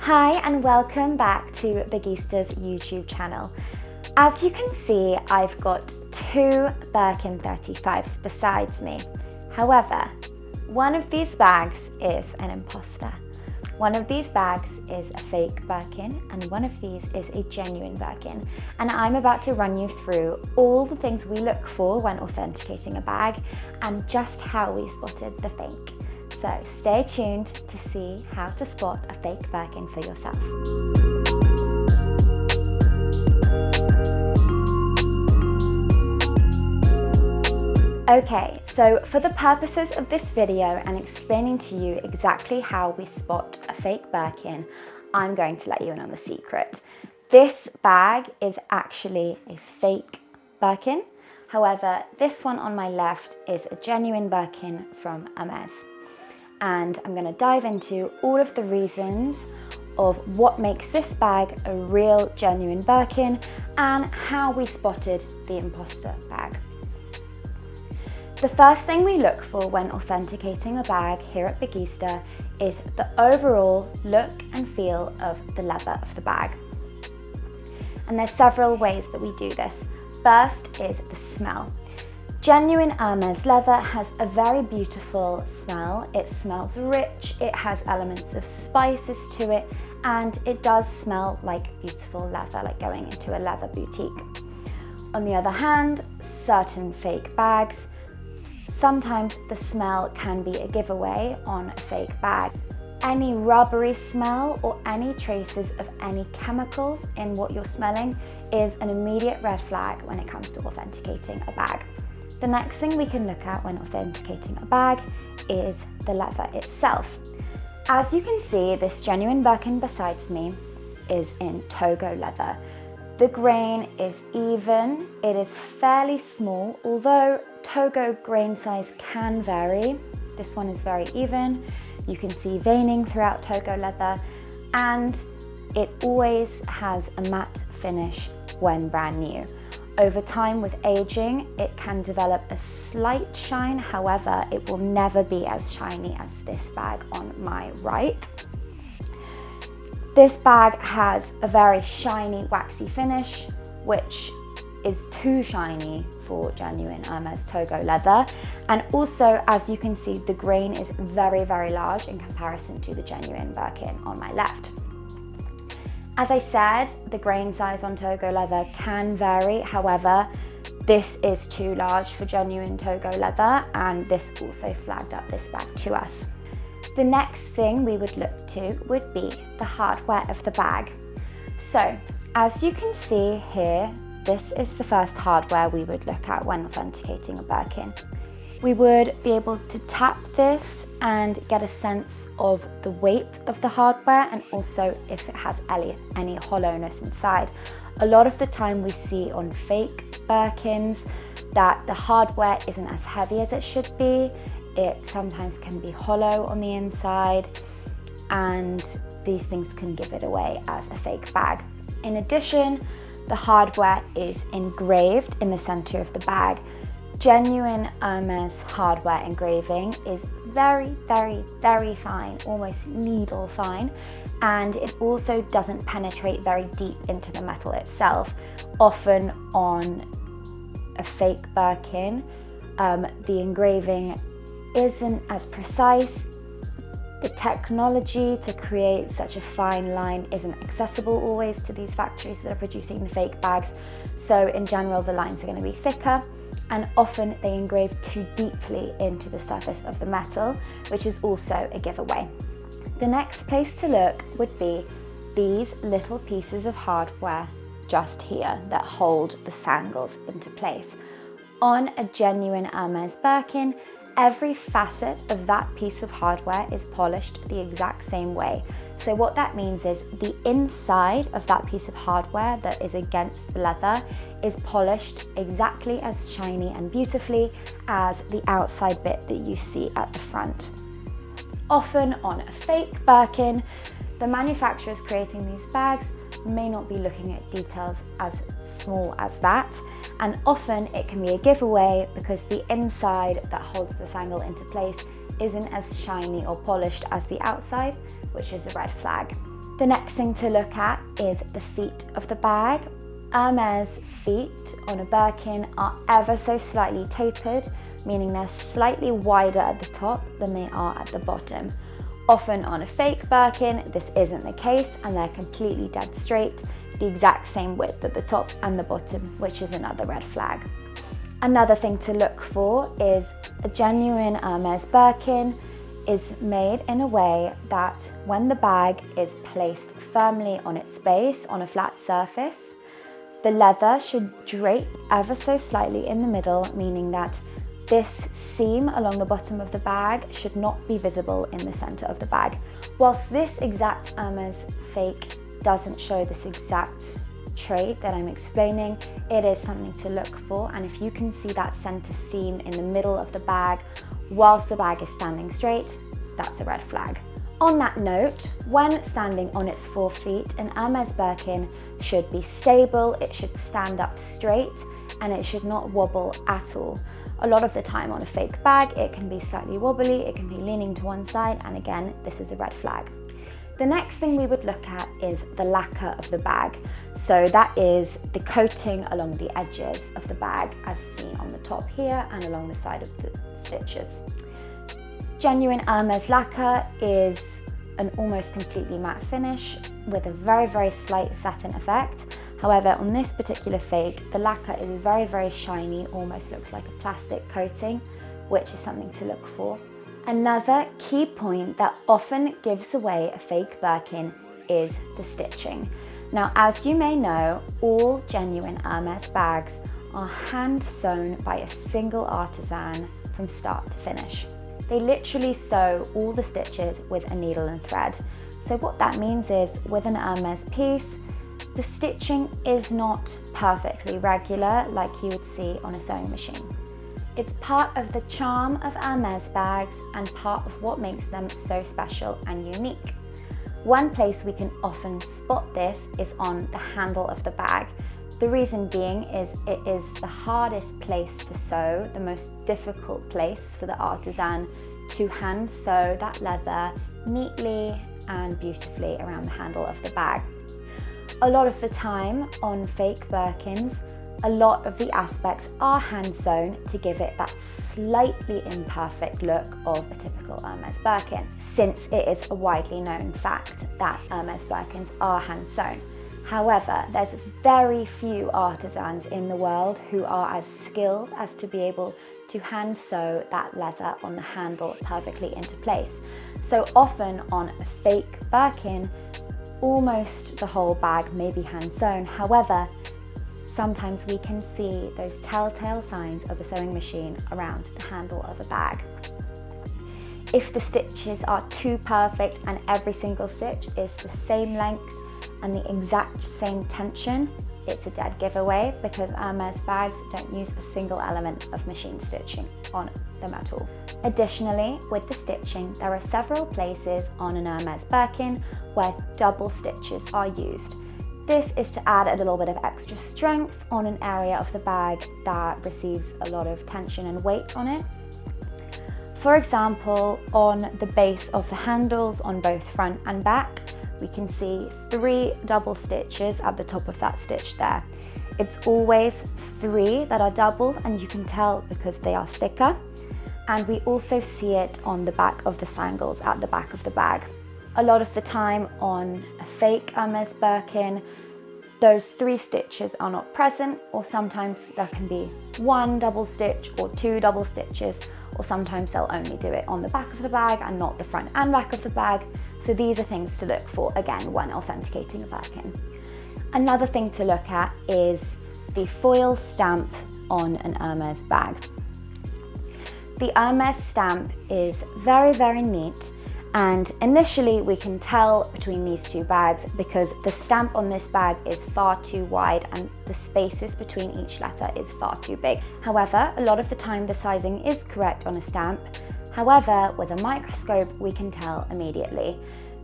Hi and welcome back to Bagista's YouTube channel. As you can see, I've got two Birkin 35s besides me. However, one of these bags is an imposter. One of these bags is a fake Birkin and one of these is a genuine Birkin. And I'm about to run you through all the things we look for when authenticating a bag and just how we spotted the fake. So stay tuned to see how to spot a fake Birkin for yourself. Okay, so for the purposes of this video and explaining to you exactly how we spot a fake Birkin, I'm going to let you in on the secret. This bag is actually a fake Birkin. However, this one on my left is a genuine Birkin from Hermes. And I'm going to dive into all of the reasons of what makes this bag a real genuine Birkin and how we spotted the imposter bag. The first thing we look for when authenticating a bag here at Bagista is the overall look and feel of the leather of the bag. And there's several ways that we do this. First is the smell. Genuine Hermes leather has a very beautiful smell. It smells rich, it has elements of spices to it, and it does smell like beautiful leather, like going into a leather boutique. On the other hand, certain fake bags, sometimes the smell can be a giveaway on a fake bag. Any rubbery smell or any traces of any chemicals in what you're smelling is an immediate red flag when it comes to authenticating a bag. The next thing we can look at when authenticating a bag is the leather itself. As you can see, this genuine Birkin besides me is in Togo leather. The grain is even, it is fairly small, although Togo grain size can vary. This one is very even. You can see veining throughout Togo leather, and it always has a matte finish when brand new. Over time with aging, it can develop a slight shine, however, it will never be as shiny as this bag on my right. This bag has a very shiny, waxy finish, which is too shiny for genuine Hermes Togo leather. And also, as you can see, the grain is very, very large in comparison to the genuine Birkin on my left. As I said, the grain size on Togo leather can vary. However, this is too large for genuine Togo leather, and this also flagged up this bag to us. The next thing we would look to would be the hardware of the bag. So, as you can see here, this is the first hardware we would look at when authenticating a Birkin. We would be able to tap this and get a sense of the weight of the hardware and also if it has any hollowness inside. A lot of the time we see on fake Birkins that the hardware isn't as heavy as it should be. It sometimes can be hollow on the inside, and these things can give it away as a fake bag. In addition, the hardware is engraved in the center of the bag. Genuine Hermes hardware engraving is very, very, very fine, almost needle fine, and it also doesn't penetrate very deep into the metal itself. Often on a fake Birkin, the engraving isn't as precise. The technology to create such a fine line isn't accessible always to these factories that are producing the fake bags. So in general, the lines are going to be thicker, and often they engrave too deeply into the surface of the metal, which is also a giveaway. The next place to look would be these little pieces of hardware just here that hold the sangles into place. On a genuine Hermes Birkin, every facet of that piece of hardware is polished the exact same way. So what that means is the inside of that piece of hardware that is against the leather is polished exactly as shiny and beautifully as the outside bit that you see at the front. Often on a fake Birkin, the manufacturers creating these bags may not be looking at details as small as that, and often it can be a giveaway because the inside that holds the sangle into place isn't as shiny or polished as the outside, which is a red flag. The next thing to look at is the feet of the bag. Hermes feet on a Birkin are ever so slightly tapered, meaning they're slightly wider at the top than they are at the bottom. Often on a fake Birkin, this isn't the case and they're completely dead straight, the exact same width at the top and the bottom, which is another red flag. Another thing to look for is a genuine Hermes Birkin is made in a way that when the bag is placed firmly on its base on a flat surface, the leather should drape ever so slightly in the middle, meaning that this seam along the bottom of the bag should not be visible in the center of the bag. Whilst this exact Hermes fake doesn't show this exact trait that I'm explaining, it is something to look for, and if you can see that center seam in the middle of the bag whilst the bag is standing straight, that's a red flag. On that note, when standing on its 4 feet, an Hermes Birkin should be stable, it should stand up straight, and it should not wobble at all. A lot of the time on a fake bag, it can be slightly wobbly, it can be leaning to one side, and again, this is a red flag. The next thing we would look at is the lacquer of the bag. So that is the coating along the edges of the bag as seen on the top here and along the side of the stitches. Genuine Hermes lacquer is an almost completely matte finish with a very, very slight satin effect. However, on this particular fake, the lacquer is very, very shiny, almost looks like a plastic coating, which is something to look for. Another key point that often gives away a fake Birkin is the stitching. Now, as you may know, all genuine Hermes bags are hand sewn by a single artisan from start to finish. They literally sew all the stitches with a needle and thread. So what that means is, with an Hermes piece, the stitching is not perfectly regular like you would see on a sewing machine. It's part of the charm of Hermes bags and part of what makes them so special and unique. One place we can often spot this is on the handle of the bag. The reason being is it is the hardest place to sew, the most difficult place for the artisan to hand sew that leather neatly and beautifully around the handle of the bag. A lot of the time on fake Birkins, a lot of the aspects are hand sewn to give it that slightly imperfect look of a typical Hermes Birkin, since it is a widely known fact that Hermes Birkins are hand sewn. However, there's very few artisans in the world who are as skilled as to be able to hand sew that leather on the handle perfectly into place. So often on a fake Birkin, almost the whole bag may be hand sewn. However, sometimes we can see those telltale signs of a sewing machine around the handle of a bag. If the stitches are too perfect and every single stitch is the same length and the exact same tension, it's a dead giveaway, because Hermes bags don't use a single element of machine stitching on them at all. Additionally, with the stitching, there are several places on an Hermes Birkin where double stitches are used. This is to add a little bit of extra strength on an area of the bag that receives a lot of tension and weight on it. For example, on the base of the handles on both front and back, we can see 3 double stitches at the top of that stitch there. It's always 3 that are doubled, and you can tell because they are thicker. And we also see it on the back of the sangles at the back of the bag. A lot of the time on a fake Hermes Birkin, those 3 stitches are not present, or sometimes there can be 1 double stitch or 2 double stitches, or sometimes they'll only do it on the back of the bag and not the front and back of the bag. So these are things to look for, again, when authenticating a Birkin. Another thing to look at is the foil stamp on an Hermes bag. The Hermes stamp is very, very neat, and initially we can tell between these 2 bags because the stamp on this bag is far too wide and the spaces between each letter is far too big. However, a lot of the time the sizing is correct on a stamp. However, with a microscope we can tell immediately.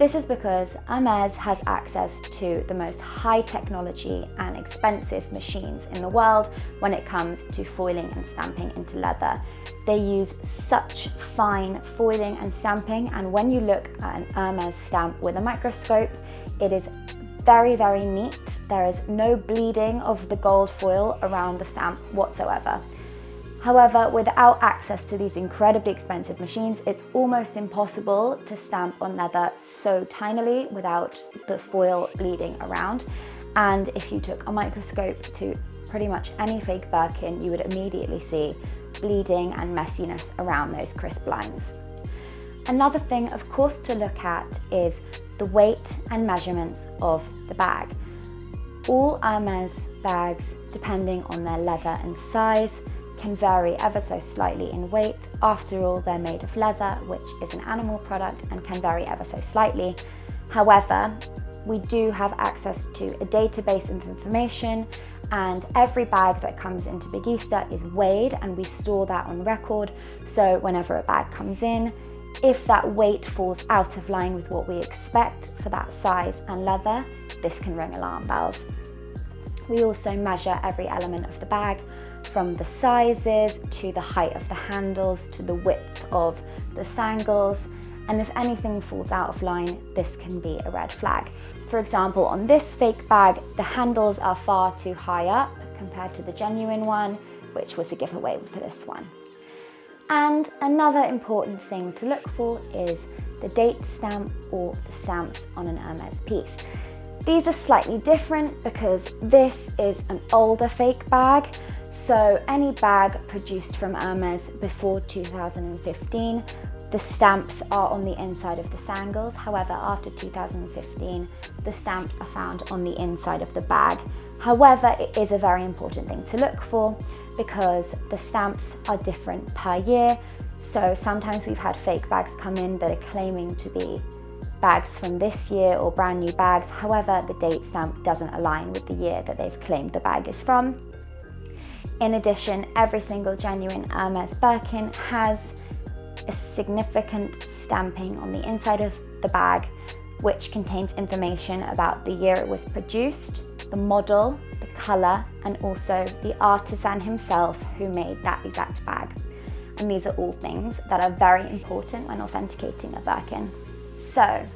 This is because Hermes has access to the most high technology and expensive machines in the world when it comes to foiling and stamping into leather. They use such fine foiling and stamping, and when you look at an Hermes stamp with a microscope, it is very, very neat. There is no bleeding of the gold foil around the stamp whatsoever. However, without access to these incredibly expensive machines, it's almost impossible to stamp on leather so tinily without the foil bleeding around. And if you took a microscope to pretty much any fake Birkin, you would immediately see bleeding and messiness around those crisp lines. Another thing, of course, to look at is the weight and measurements of the bag. All Hermes bags, depending on their leather and size, can vary ever so slightly in weight. After all, they're made of leather, which is an animal product, and can vary ever so slightly. However, we do have access to a database of information, and every bag that comes into Bagista is weighed, and we store that on record. So whenever a bag comes in, if that weight falls out of line with what we expect for that size and leather, this can ring alarm bells. We also measure every element of the bag, from the sizes to the height of the handles to the width of the sangles, and if anything falls out of line, this can be a red flag. For example, on this fake bag, the handles are far too high up compared to the genuine one, which was a giveaway for this one. And another important thing to look for is the date stamp or the stamps on an Hermes piece. These are slightly different because this is an older fake bag. So any bag produced from Hermes before 2015, the stamps are on the inside of the sangles. However, after 2015, the stamps are found on the inside of the bag. However, it is a very important thing to look for because the stamps are different per year. So sometimes we've had fake bags come in that are claiming to be bags from this year or brand new bags. However, the date stamp doesn't align with the year that they've claimed the bag is from. In addition, every single genuine Hermes Birkin has a significant stamping on the inside of the bag, which contains information about the year it was produced, the model, the colour, and also the artisan himself who made that exact bag. And these are all things that are very important when authenticating a Birkin. So,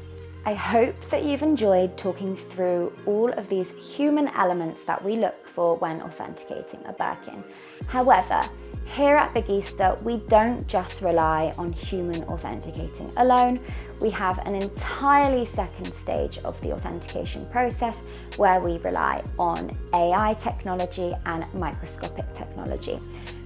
I hope that you've enjoyed talking through all of these human elements that we look for when authenticating a Birkin. However, here at Bagista, we don't just rely on human authenticating alone. We have an entirely second stage of the authentication process where we rely on AI technology and microscopic technology.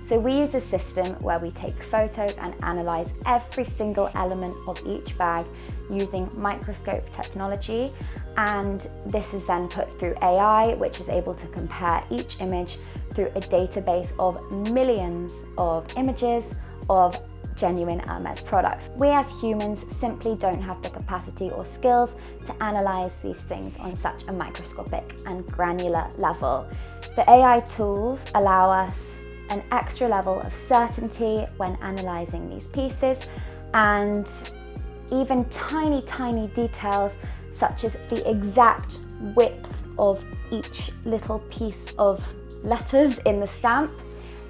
So we use a system where we take photos and analyze every single element of each bag using microscope technology, and this is then put through AI, which is able to compare each image through a database of millions of images of genuine Hermes products. We as humans simply don't have the capacity or skills to analyze these things on such a microscopic and granular level. The AI tools allow us an extra level of certainty when analyzing these pieces, and even tiny details such as the exact width of each little piece of letters in the stamp.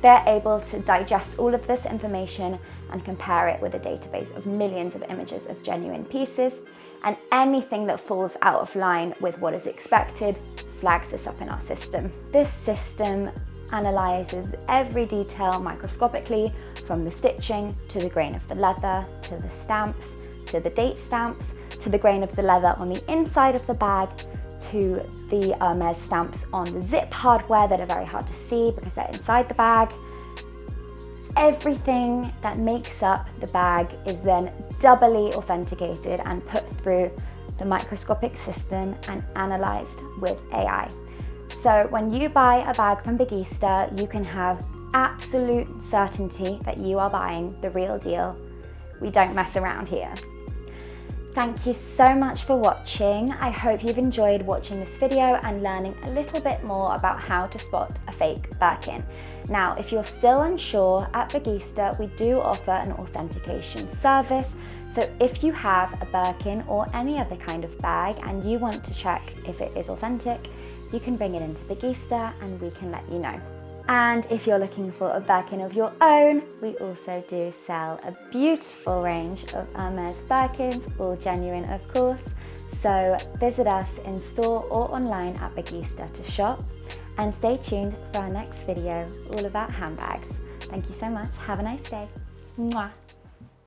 They're able to digest all of this information and compare it with a database of millions of images of genuine pieces, and anything that falls out of line with what is expected flags this up in our system. This system analyzes every detail microscopically, from the stitching to the grain of the leather, to the stamps, to the date stamps, to the grain of the leather on the inside of the bag, to the Hermes stamps on the zip hardware that are very hard to see because they're inside the bag. Everything that makes up the bag is then doubly authenticated and put through the microscopic system and analyzed with AI. So when you buy a bag from Bagista, you can have absolute certainty that you are buying the real deal. We don't mess around here. Thank you so much for watching. I hope you've enjoyed watching this video and learning a little bit more about how to spot a fake Birkin. Now, if you're still unsure, at Bagista we do offer an authentication service. So if you have a Birkin or any other kind of bag and you want to check if it is authentic, you can bring it into Bagista and we can let you know. And if you're looking for a Birkin of your own, we also do sell a beautiful range of Hermes Birkins, all genuine of course. So visit us in store or online at Bagista to shop, and stay tuned for our next video all about handbags. Thank you so much. Have a nice day. Mwah.